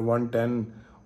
110,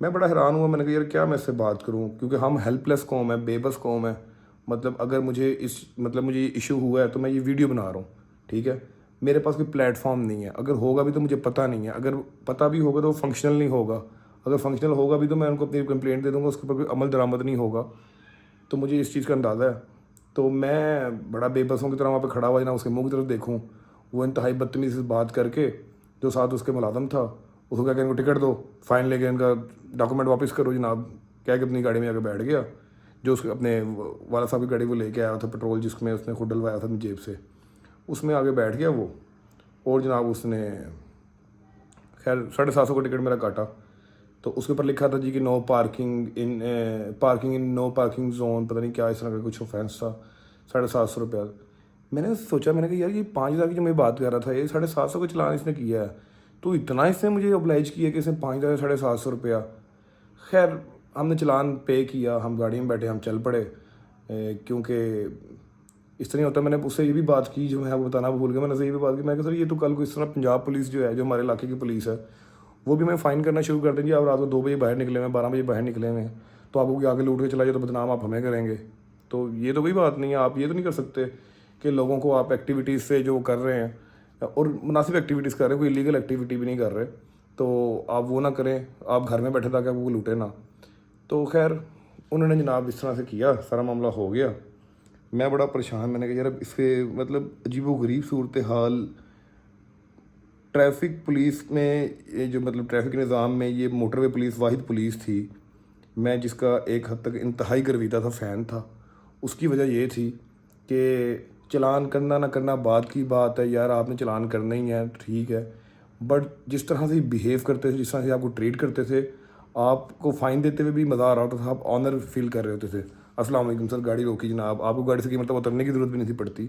میں بڑا حیران ہوا. میں نے کہا یار کیا میں اس سے بات کروں, کیونکہ ہم ہیلپ لیس قوم ہے, بے بس قوم ہے. مطلب اگر مجھے مجھے ایشو ہوا ہے تو میں یہ ویڈیو بنا رہا ہوں, ٹھیک ہے. میرے پاس کوئی پلیٹ فارم نہیں ہے, اگر ہوگا بھی تو مجھے پتہ نہیں ہے, اگر پتہ بھی ہوگا تو وہ فنکشنل نہیں ہوگا, اگر فنکشنل ہوگا بھی تو میں ان کو اپنی کمپلینٹ دے دوں گا, اس کے اوپر کوئی عمل درآمد نہیں ہوگا. تو مجھے اس چیز کا اندازہ ہے. تو میں بڑا بے بسوں کی طرح وہاں پہ کھڑا ہوا, جناب اس کے منہ کی طرف دیکھوں. وہ انتہائی بدتمیزی سے بات کر کے, جو ساتھ اس کے ملازم تھا اس کو کہہ کے ان کو ٹکٹ دو, فائن لے کے ان کا ڈاکومنٹ واپس کرو جناب, کہہ کے اپنی گاڑی میں آ کے بیٹھ گیا. جو اس کے اپنے والد صاحب کی گاڑی وہ لے کے آیا تھا, پیٹرول جس میں اس نے خود ڈلوایا تھا اپنی جیب سے, اس میں آگے بیٹھ گیا وہ. اور جناب اس نے خیر 750 کا ٹکٹ میرا کاٹا. تو اس کے اوپر لکھا تھا جی کہ نو پارکنگ ان نو پارکنگ زون, پتہ نہیں کیا اس طرح کا کچھ آفینس تھا. 750 روپیہ. میں نے سوچا, میں نے کہا یار یہ 5,000 کی جو میں بات کر رہا تھا, یہ 750 کا چلان اس نے کیا ہے, تو اتنا اس نے مجھے oblige کیا کہ اس نے 5,000 750 روپیہ. خیر ہم نے چلان پے کیا, ہم گاڑی میں بیٹھے, ہم چل پڑے. کیونکہ اس طرح ہوتا ہے. میں نے اس سے یہ بھی بات کی, جو میں آپ کو بتانا بھول گیا, میں نے سے یہ بھی بات کی, میں کہ سر یہ تو کل کو اس طرح پنجاب پولیس جو ہے, جو ہمارے علاقے کی پولیس ہے, وہ بھی میں فائن کرنا شروع کر دیں گے. آپ رات کو 2 بجے باہر نکلے ہوئے ہیں, 12 بجے باہر نکلے ہوئے ہیں, تو آپ کو آگے لوٹ کے چلا جائے تو بدنام آپ ہمیں کریں گے. تو یہ تو کوئی بات نہیں ہے. آپ یہ تو نہیں کر سکتے کہ لوگوں کو آپ ایکٹیویٹیز سے جو کر رہے ہیں, اور مناسب ایکٹیویٹیز کر رہے ہیں, کوئی لیگل ایکٹیویٹی بھی نہیں کر رہے, تو آپ وہ نہ کریں. آپ گھر میں بیٹھے تاکہ آپ کو لوٹے نہ. تو خیر انہوں نے جناب اس طرح سے کیا, سارا معاملہ ہو گیا. میں بڑا پریشان, میں نے کہا یار اب اس سے مطلب عجیب و غریب صورتحال. ٹریفک پولیس میں یہ جو مطلب ٹریفک نظام میں یہ موٹر وے پولیس واحد پولیس تھی, میں جس کا ایک حد تک انتہائی گرویدہ تھا, فین تھا. اس کی وجہ یہ تھی کہ چلان کرنا نہ کرنا بعد کی بات ہے یار, آپ نے چلان کرنا ہی ہے ٹھیک ہے, بٹ جس طرح سے بیہیو کرتے تھے, جس طرح سے آپ کو ٹریٹ کرتے تھے, آپ کو فائن دیتے ہوئے بھی مزہ آ رہا ہوتا تھا, آپ آنر فیل کر رہے ہوتے تھے. السلام علیکم سر, گاڑی روکی جناب, آپ کو گاڑی سے کی مطلب اترنے کی ضرورت بھی نہیں تھی پڑتی,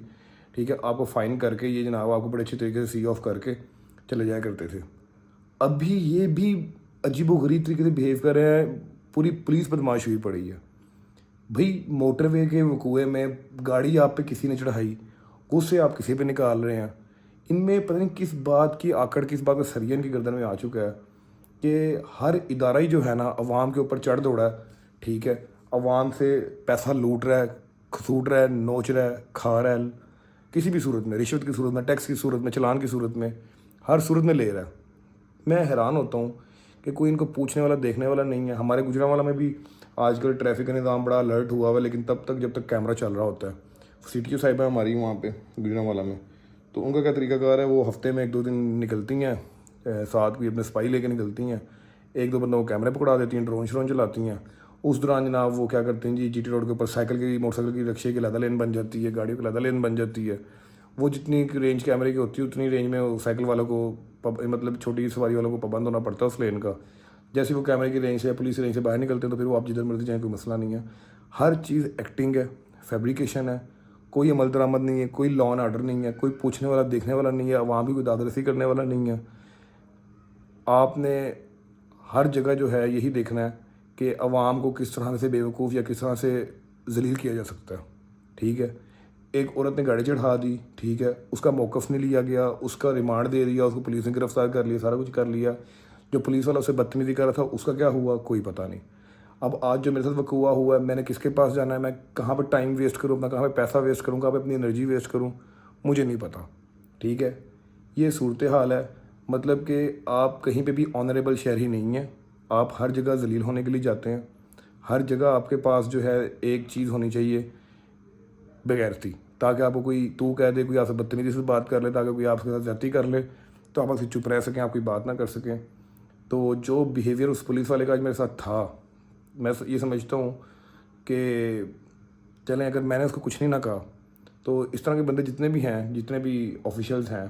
ٹھیک ہے. آپ کو فائن کر کے یہ جناب آپ کو بڑے اچھے طریقے سے سی آف کر کے چلے جایا کرتے تھے. اب بھی یہ بھی عجیب و غریب طریقے سے بیہیو کر رہے ہیں. پوری پولیس بدماش ہوئی پڑی ہے بھائی. موٹر وے کے وقوعے میں گاڑی آپ پہ کسی نے چڑھائی, غصے آپ کسی پہ نکال رہے ہیں. ان میں پتہ نہیں کس بات کی آکڑ, کس بات کا سرین کی گردن میں آ چکا ہے کہ ہر ادارہ ہی جو ہے نا عوام کے اوپر چڑھ دوڑا ہے, ٹھیک ہے. عوام سے پیسہ لوٹ رہا ہے, کھسوٹ رہا ہے, نوچ رہا ہے, کھا رہا ہے, کسی بھی صورت میں, رشوت کی صورت میں, ٹیکس کی صورت میں, چلان کی صورت میں, ہر صورت میں لے رہا ہے. میں حیران ہوتا ہوں کہ کوئی ان کو پوچھنے والا, دیکھنے والا نہیں ہے. ہمارے گجرانوالہ میں بھی آج کل ٹریفک کا نظام بڑا الرٹ ہوا ہوا ہے, لیکن تب تک جب تک کیمرہ چل رہا ہوتا ہے. سٹی صاحبہ ہماری وہاں پہ گجرانوالہ میں, تو ان کا کیا طریقہ کار ہے, وہ ہفتے میں 1-2 دن نکلتی ہیں, ساتھ کوئی اپنے سپائی لے کے نکلتی ہیں, 1-2 بندوں کو کیمرے پکڑا دیتی ہیں, ڈرون شرون چلاتی ہیں. اس دوران جناب وہ کیا کرتے ہیں جی, جی ٹی روڈ کے اوپر سائیکل کی, موٹر سائیکل کی, رکشے کی علیحدہ لین بن جاتی ہے, گاڑیوں کی علیحدہ لین بن جاتی ہے. وہ جتنی رینج کیمرے کی ہوتی ہے اتنی رینج میں سائیکل والوں کو مطلب چھوٹی سواری والوں کو پابند ہونا پڑتا ہے اس لین کا. جیسے وہ کیمرے کی رینج سے, پولیس رینج سے باہر نکلتے ہیں تو پھر وہ آپ جدھر مرضی جائیں, کوئی مسئلہ نہیں ہے. ہر چیز ایکٹنگ ہے, فیبریکیشن ہے, کوئی عمل درآمد نہیں ہے, کوئی لا اینڈ آرڈر نہیں ہے, کوئی پوچھنے والا, دیکھنے والا نہیں ہے, عوام بھی کوئی داد رسی کرنے والا نہیں ہے. آپ نے ہر جگہ جو ہے یہی دیکھنا ہے کہ عوام کو کس طرح سے بے وقوف یا کس طرح سے ذلیل کیا جا سکتا ہے, ٹھیک ہے. ایک عورت نے گاڑی چڑھا دی, ٹھیک ہے, اس کا موقف نہیں لیا گیا, اس کا ریمانڈ دے دیا, اس کو پولیس نے گرفتار کر لیا, سارا کچھ کر لیا. جو پولیس والا اسے بدتمیزی کر رہا تھا اس کا کیا ہوا کوئی پتہ نہیں. اب آج جو میرے ساتھ وقوع ہوا ہے, میں نے کس کے پاس جانا ہے, میں کہاں پہ ٹائم ویسٹ کروں, میں کہاں پہ پیسہ ویسٹ کروں, کہاں پہ اپنی انرجی ویسٹ کروں, مجھے نہیں پتہ, ٹھیک ہے. یہ صورتحال ہے. مطلب کہ آپ کہیں پہ بھی آنریبل شہری نہیں ہیں, آپ ہر جگہ ذلیل ہونے کے لیے جاتے ہیں. ہر جگہ آپ کے پاس جو ہے ایک چیز ہونی چاہیے, بغیرتی, تاکہ آپ کو کوئی تو کہہ دے, کوئی آپ سے بدتمیزی سے بات کر لے, تاکہ کوئی آپ کے ساتھ زیادتی کر لے تو آپ سے چپ رہ سکیں, آپ کوئی بات نہ کر سکیں. تو جو بیہیویئر اس پولیس والے کا آج میرے ساتھ تھا, میں یہ سمجھتا ہوں کہ چلیں اگر میں نے اس کو کچھ نہیں نہ کہا تو اس طرح کے بندے جتنے بھی ہیں, جتنے بھی آفیشلز ہیں,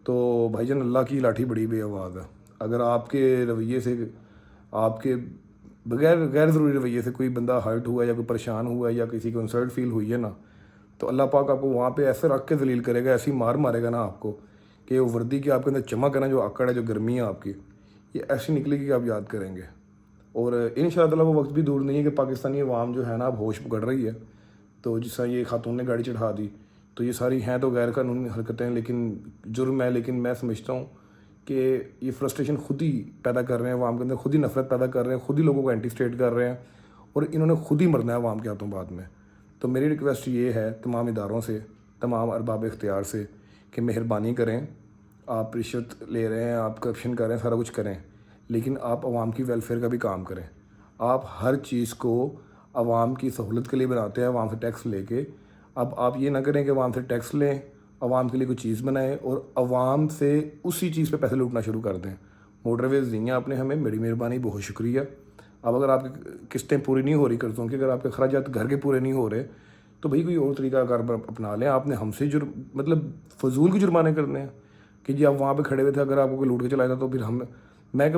تو بھائی جان اللہ کی لاٹھی بڑی بے آواز ہے. اگر آپ کے رویے سے, آپ کے غیر ضروری رویے سے کوئی بندہ ہرٹ ہوا ہے یا کوئی پریشان ہوا ہے یا کسی کو انسلٹ فیل ہوئی ہے نا, تو اللہ پاک آپ کو وہاں پہ ایسے رکھ کے ذلیل کرے گا, ایسی مار مارے گا نا آپ کو کہ وہ وردی کی آپ کے اندر چمک ہے نا, جو آکڑ ہے, جو گرمی ہے آپ کی, یہ ایسی نکلے گی کہ آپ یاد کریں گے. اور انشاءاللہ وہ وقت بھی دور نہیں ہے کہ پاکستانی عوام جو ہے نا اب ہوش پکڑ رہی ہے. تو جس طرح یہ خاتون نے گاڑی چڑھا دی, تو یہ ساری ہیں تو غیر قانونی حرکتیں, لیکن جرم ہے. لیکن میں سمجھتا ہوں کہ یہ فرسٹریشن خود ہی پیدا کر رہے ہیں عوام کے اندر، خود ہی نفرت پیدا کر رہے ہیں، خود ہی لوگوں کو اینٹی اسٹیٹ کر رہے ہیں، اور انہوں نے خود ہی مرنا ہے عوام کے ہاتھوں بعد میں. تو میری ریکویسٹ یہ ہے تمام اداروں سے، تمام ارباب اختیار سے، کہ مہربانی کریں، آپ رشوت لے رہے ہیں، آپ کرپشن کر رہے ہیں، سارا کچھ کریں، لیکن آپ عوام کی ویلفیئر کا بھی کام کریں. آپ ہر چیز کو عوام کی سہولت کے لیے بناتے ہیں، عوام سے ٹیکس لے کے. اب آپ یہ نہ کریں کہ عوام سے ٹیکس لیں، عوام کے لیے کوئی چیز بنائیں اور عوام سے اسی چیز پہ پیسے لوٹنا شروع کر دیں. موٹر ویز دی ہیں آپ نے ہمیں، بڑی مہربانی، بہت شکریہ. اب اگر آپ کی قسطیں پوری نہیں ہو رہی قرضوں کی، اگر آپ کے اخراجات گھر کے پورے نہیں ہو رہے، تو بھائی کوئی اور طریقہ کار اپنا لیں. آپ نے ہم سے مطلب فضول کے جرمانے کرنے ہیں کہ جی آپ وہاں پہ کھڑے ہوئے تھے، اگر آپ کو کوئی لوٹ کے چلایا تھا تو پھر میں کہ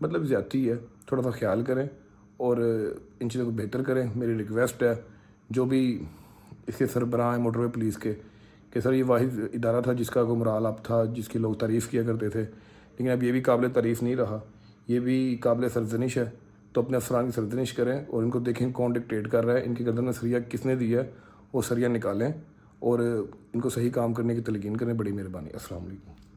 مطلب زیادتی ہے. تھوڑا سا خیال کریں اور ان چیزوں کو بہتر کریں. میری ریکویسٹ ہے جو بھی اس کے سربراہ ہیں موٹر وے پولیس کے، کہ سر یہ واحد ادارہ تھا جس کا کو مرال اب تھا، جس کی لوگ تعریف کیا کرتے تھے، لیکن اب یہ بھی قابل تعریف نہیں رہا، یہ بھی قابل سرزنش ہے. تو اپنے افسران کی سرزنش کریں اور ان کو دیکھیں کون ڈکٹیٹ کر رہا ہے، ان کی گردن میں سریا کس نے دیا ہے، وہ سریا نکالیں اور ان کو صحیح کام کرنے کی تلقین کریں. بڑی مہربانی. السلام علیکم.